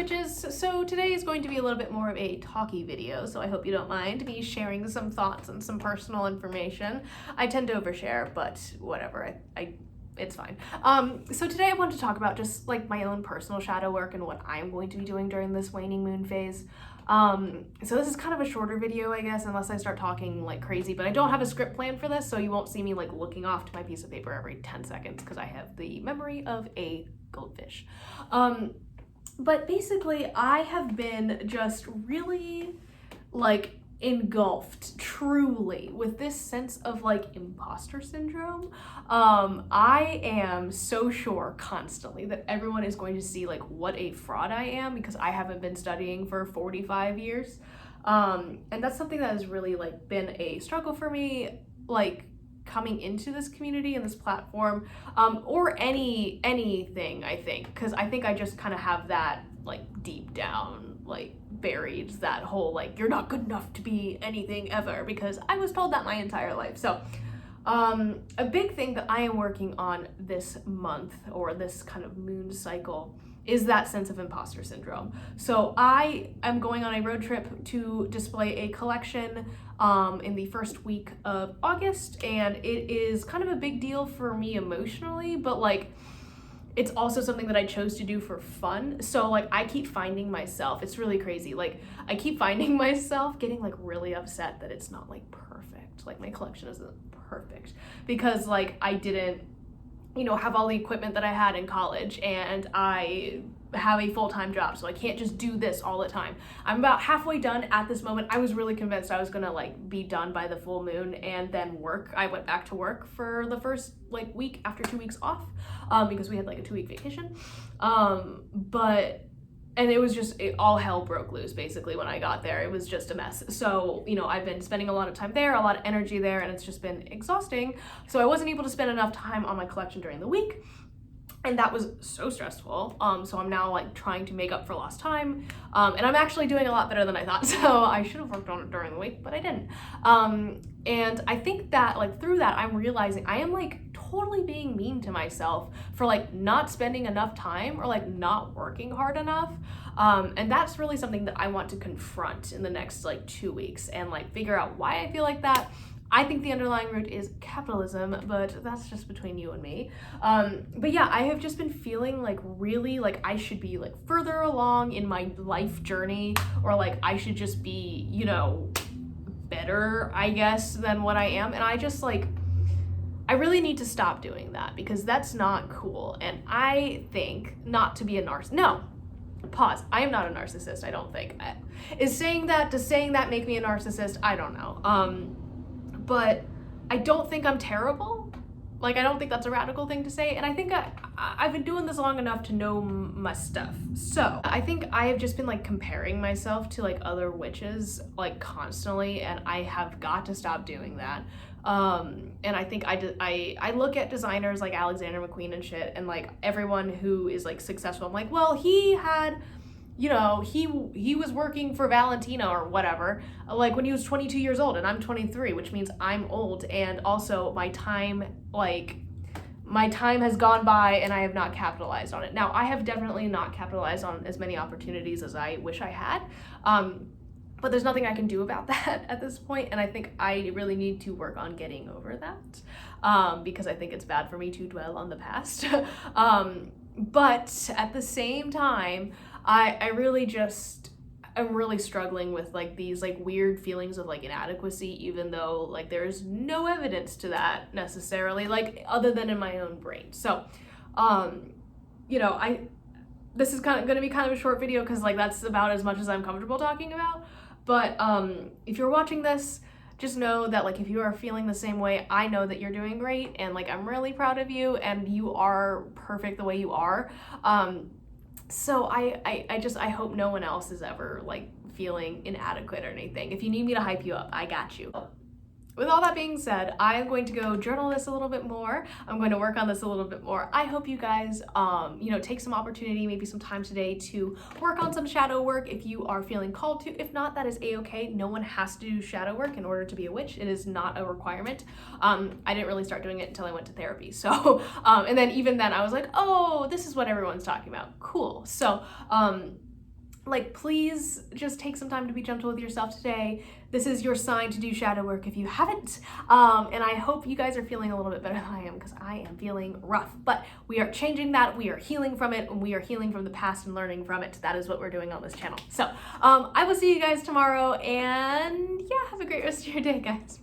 witches. So today is going to be a little bit more of a talky video, so I hope you don't mind me sharing some thoughts and some personal information. I tend to overshare, but whatever, it's fine. So today I want to talk about just like my own personal shadow work and what I'm going to be doing during this waning moon phase. So this is kind of a shorter video, I guess, unless I start talking like crazy, but I don't have a script plan for this, so you won't see me like looking off to my piece of paper every 10 seconds because I have the memory of a goldfish. But basically I have been just really like engulfed truly with this sense of like imposter syndrome. I am so sure constantly that everyone is going to see like what a fraud I am because I haven't been studying for 45 years. And that's something that has really like been a struggle for me, like coming into this community and this platform, or anything, I think, because I think I just kind of have that like deep down, like buried, that whole like you're not good enough to be anything ever, because I was told that my entire life. So a big thing that I am working on this month, or this kind of moon cycle, is that sense of imposter syndrome. So I am going on a road trip to display a collection in the first week of August, and it is kind of a big deal for me emotionally, but like it's also something that I chose to do for fun. So like I keep finding myself, it's really crazy, like I keep finding myself getting like really upset that it's not like perfect, like my collection isn't perfect, because like I didn't, you know, have all the equipment that I had in college, and I have a full-time job, so I can't just do this all the time. I'm about halfway done at this moment. I was really convinced I was gonna like be done by the full moon and then work. I went back to work for the first like week after 2 weeks off, because we had like a 2-week vacation. And it was just, all hell broke loose basically when I got there. It was just a mess. So, you know, I've been spending a lot of time there, a lot of energy there, and it's just been exhausting. So I wasn't able to spend enough time on my collection during the week, and that was so stressful. So I'm now like trying to make up for lost time, and I'm actually doing a lot better than I thought. So I should have worked on it during the week, but I didn't. And I think that like through that, I'm realizing I am like totally being mean to myself for like not spending enough time or like not working hard enough. And that's really something that I want to confront in the next like 2 weeks and like figure out why I feel like that. I think the underlying root is capitalism, but that's just between you and me. But yeah, I have just been feeling like really like I should be like further along in my life journey, or like I should just be, you know, better, I guess, than what I am. And I just like, I really need to stop doing that, because that's not cool. And I think not to be a narcissist. No, pause. I am not a narcissist, I don't think. Does saying that make me a narcissist? I don't know. But I don't think I'm terrible. Like, I don't think that's a radical thing to say. And I think I've been doing this long enough to know my stuff. So I think I have just been like comparing myself to like other witches like constantly, and I have got to stop doing that. And I think I look at designers like Alexander McQueen and shit, and like everyone who is like successful, I'm like, well, he had, you know, he was working for Valentina or whatever, like when he was 22 years old, and I'm 23, which means I'm old, and also my time has gone by and I have not capitalized on it. Now, I have definitely not capitalized on as many opportunities as I wish I had, but there's nothing I can do about that at this point, and I think I really need to work on getting over that, because I think it's bad for me to dwell on the past. But at the same time, I really just am really struggling with like these like weird feelings of like inadequacy, even though like there's no evidence to that necessarily, like other than in my own brain. So, you know, this is kind of going to be kind of a short video because like that's about as much as I'm comfortable talking about. But if you're watching this, just know that like if you are feeling the same way, I know that you're doing great, and like I'm really proud of you, and you are perfect the way you are. So I hope no one else is ever like feeling inadequate or anything. If you need me to hype you up, I got you. With all that being said, I am going to go journal this a little bit more. I'm going to work on this a little bit more. I hope you guys, you know, take some opportunity, maybe some time today to work on some shadow work if you are feeling called to. If not, that is a-okay. No one has to do shadow work in order to be a witch. It is not a requirement. I didn't really start doing it until I went to therapy. So, and then even then I was like, oh, this is what everyone's talking about. Cool. So, like, please just take some time to be gentle with yourself today. This is your sign to do shadow work if you haven't. And I hope you guys are feeling a little bit better than I am, because I am feeling rough. But we are changing that. We are healing from it, and we are healing from the past and learning from it. That is what we're doing on this channel. So I will see you guys tomorrow, and yeah, have a great rest of your day, guys. Bye.